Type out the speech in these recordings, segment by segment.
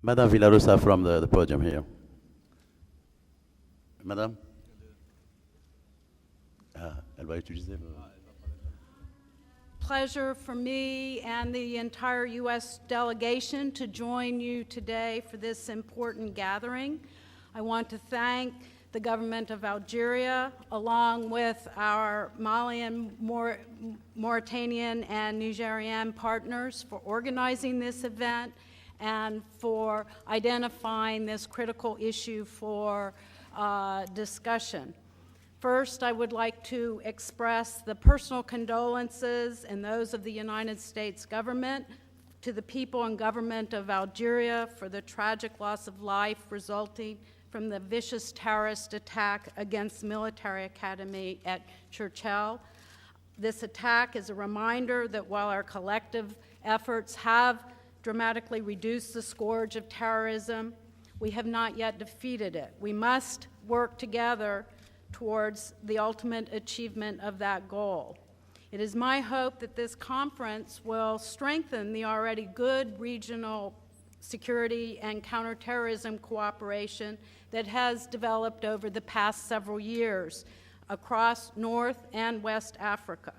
Madame Villarosa from the podium here. Madame? Elle va utiliser le... Pleasure for me and the entire U.S. delegation to join you today for this important gathering. I want to thank the government of Algeria, along with our Malian, Mauritanian, and Nigerian partners for organizing this event and for identifying this critical issue for discussion. First, I would like to express the personal condolences and those of the United States government to the people and government of Algeria for the tragic loss of life resulting from the vicious terrorist attack against the military academy at Churchill. This attack is a reminder that while our collective efforts have dramatically reduced the scourge of terrorism, we have not yet defeated it. We must work together towards the ultimate achievement of that goal. It is my hope that this conference will strengthen the already good regional security and counterterrorism cooperation that has developed over the past several years across North and West Africa.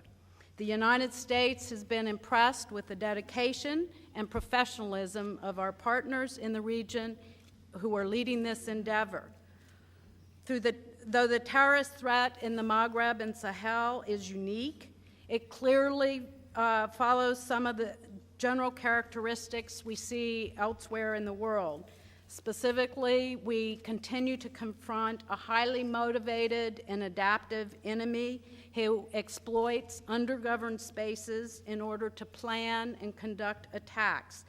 The United States has been impressed with the dedication and professionalism of our partners in the region who are leading this endeavor. Though the terrorist threat in the Maghreb and Sahel is unique, it clearly follows some of the general characteristics we see elsewhere in the world. Specifically, we continue to confront a highly motivated and adaptive enemy who exploits undergoverned spaces in order to plan and conduct attacks,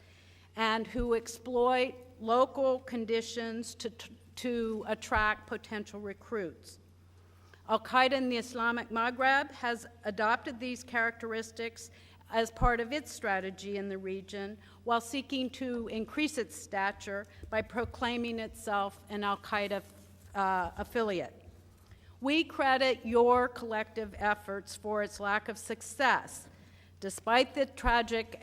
and who exploit local conditions to attract potential recruits. Al-Qaeda in the Islamic Maghreb has adopted these characteristics as part of its strategy in the region while seeking to increase its stature by proclaiming itself an Al-Qaeda affiliate. We credit your collective efforts for its lack of success. Despite the tragic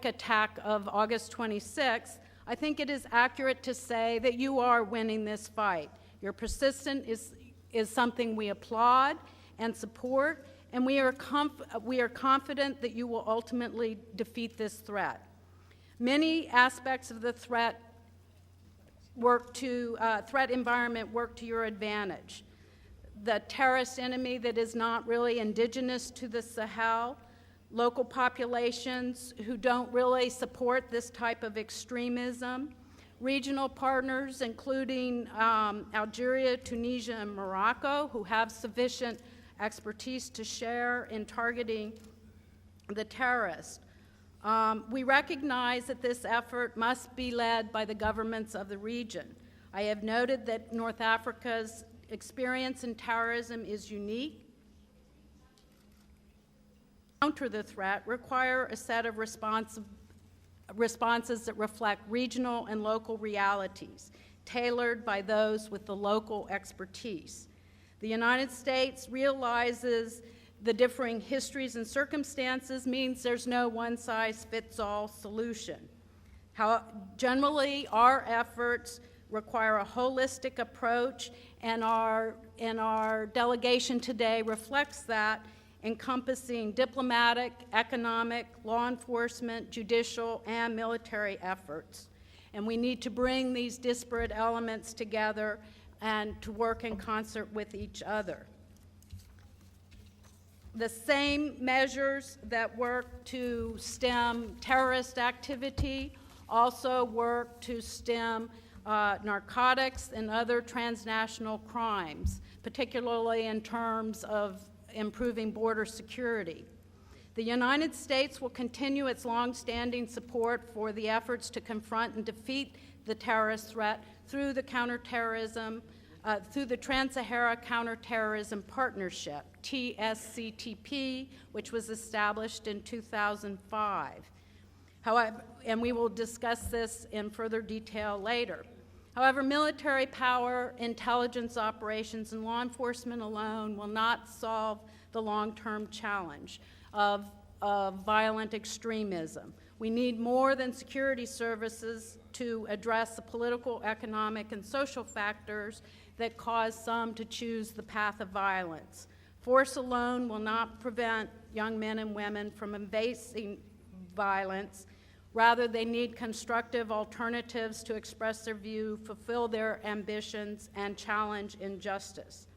attack of August 26th, I think it is accurate to say that you are winning this fight. Your persistence is something we applaud and support, and we are confident that you will ultimately defeat this threat. Many aspects of the threat environment work to your advantage. The terrorist enemy that is not really indigenous to the Sahel, local populations who don't really support this type of extremism, regional partners including Algeria, Tunisia, and Morocco who have sufficient expertise to share in targeting the terrorists. We recognize that this effort must be led by the governments of the region. I have noted that North Africa's experience in terrorism is unique. Counter the threat require a set of responses that reflect regional and local realities, tailored by those with the local expertise. The United States realizes the differing histories and circumstances means there's no one-size-fits-all solution. Generally, our efforts require a holistic approach, and our delegation today reflects that, encompassing diplomatic, economic, law enforcement, judicial, and military efforts. And we need to bring these disparate elements together and to work in concert with each other. The same measures that work to stem terrorist activity also work to stem narcotics and other transnational crimes, particularly in terms of improving border security. The United States will continue its longstanding support for the efforts to confront and defeat the terrorist threat through the through the Trans-Sahara Counterterrorism Partnership, TSCTP, which was established in 2005. However, and we will discuss this in further detail later. However, military power, intelligence operations, and law enforcement alone will not solve the long-term challenge of violent extremism. We need more than security services to address the political, economic, and social factors that cause some to choose the path of violence. Force alone will not prevent young men and women from embracing violence. Rather, they need constructive alternatives to express their view, fulfill their ambitions, and challenge injustice.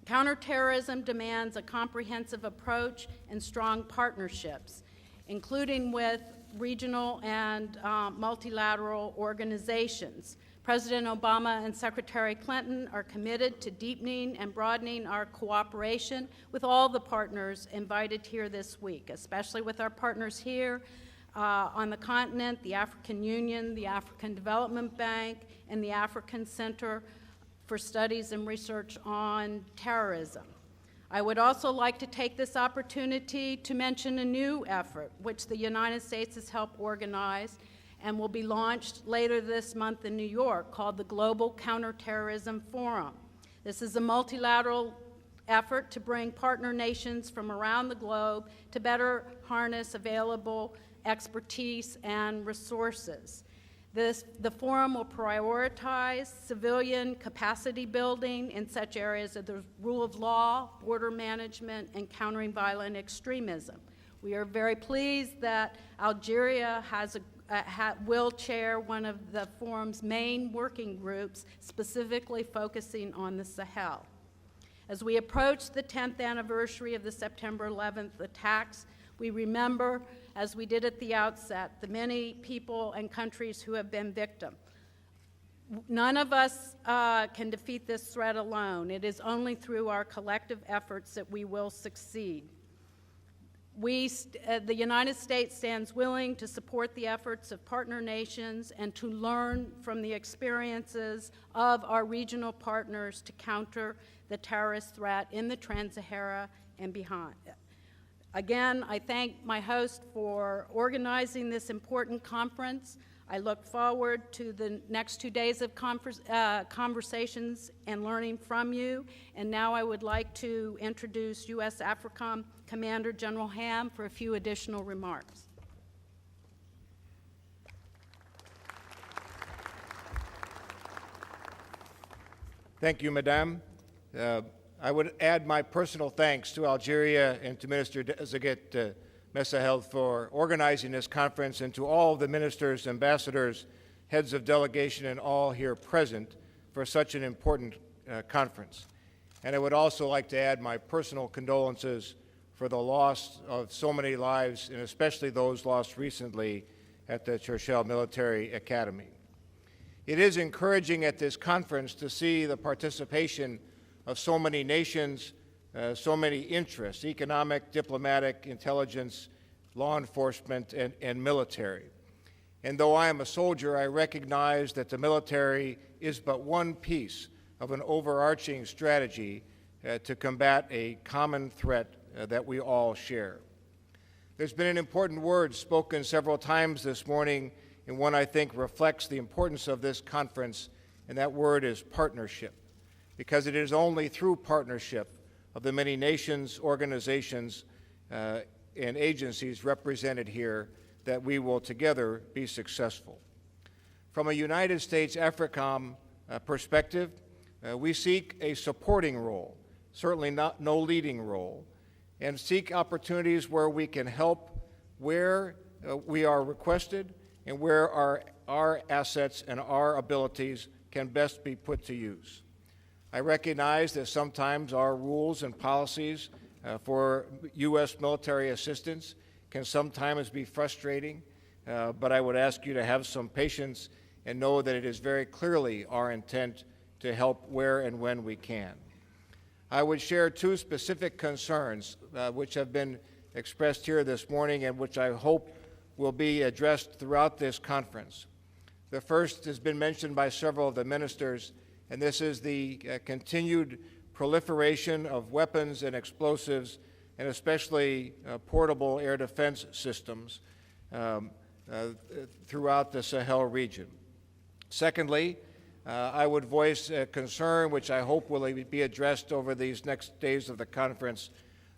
Counterterrorism demands a comprehensive approach and strong partnerships, including with regional and multilateral organizations. President Obama and Secretary Clinton are committed to deepening and broadening our cooperation with all the partners invited here this week, especially with our partners here on the continent, the African Union, the African Development Bank, and the African Center for Studies and Research on Terrorism. I would also like to take this opportunity to mention a new effort which the United States has helped organize and will be launched later this month in New York, called the Global Counterterrorism Forum. This is a multilateral effort to bring partner nations from around the globe to better harness available expertise and resources. The forum will prioritize civilian capacity building in such areas as the rule of law, border management, and countering violent extremism. We are very pleased that Algeria will chair one of the forum's main working groups, specifically focusing on the Sahel. As we approach the 10th anniversary of the September 11th attacks, we remember, as we did at the outset, the many people and countries who have been victims. None of us can defeat this threat alone. It is only through our collective efforts that we will succeed. The United States stands willing to support the efforts of partner nations and to learn from the experiences of our regional partners to counter the terrorist threat in the Trans-Sahara and beyond. Again, I thank my host for organizing this important conference. I look forward to the next 2 days of conversations and learning from you. And now I would like to introduce U.S. AFRICOM Commander General Ham for a few additional remarks. Thank you, Madame. I would add my personal thanks to Algeria and to Minister Zagat Messahel for organizing this conference, and to all the ministers, ambassadors, heads of delegation, and all here present for such an important conference. And I would also like to add my personal condolences for the loss of so many lives, and especially those lost recently at the Cherchell Military Academy. It is encouraging at this conference to see the participation of so many nations, so many interests: economic, diplomatic, intelligence, law enforcement, and military. And though I am a soldier, I recognize that the military is but one piece of an overarching strategy to combat a common threat that we all share. There's been an important word spoken several times this morning, and one I think reflects the importance of this conference, and that word is partnership, because it is only through partnership of the many nations, organizations, and agencies represented here that we will together be successful. From a United States AFRICOM perspective, we seek a supporting role, certainly no leading role, and seek opportunities where we can help where we are requested and where our assets and our abilities can best be put to use. I recognize that sometimes our rules and policies for U.S. military assistance can sometimes be frustrating, but I would ask you to have some patience and know that it is very clearly our intent to help where and when we can. I would share two specific concerns which have been expressed here this morning and which I hope will be addressed throughout this conference. The first has been mentioned by several of the ministers, and this is the continued proliferation of weapons and explosives, and especially portable air defense systems throughout the Sahel region. Secondly, I would voice a concern, which I hope will be addressed over these next days of the conference,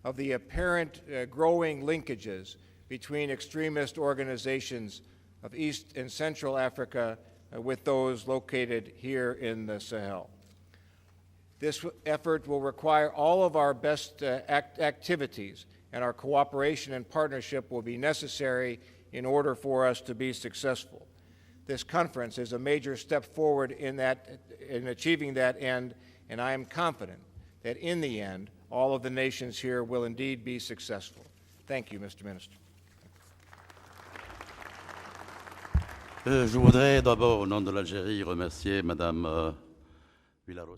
of the apparent growing linkages between extremist organizations of East and Central Africa with those located here in the Sahel. This effort will require all of our best activities, and our cooperation and partnership will be necessary in order for us to be successful. This conference is a major step forward in achieving that end, and I am confident that in the end, all of the nations here will indeed be successful. Thank you, Mr. Minister. Je voudrais d'abord, au nom de l'Algérie, remercier Madame Villaros.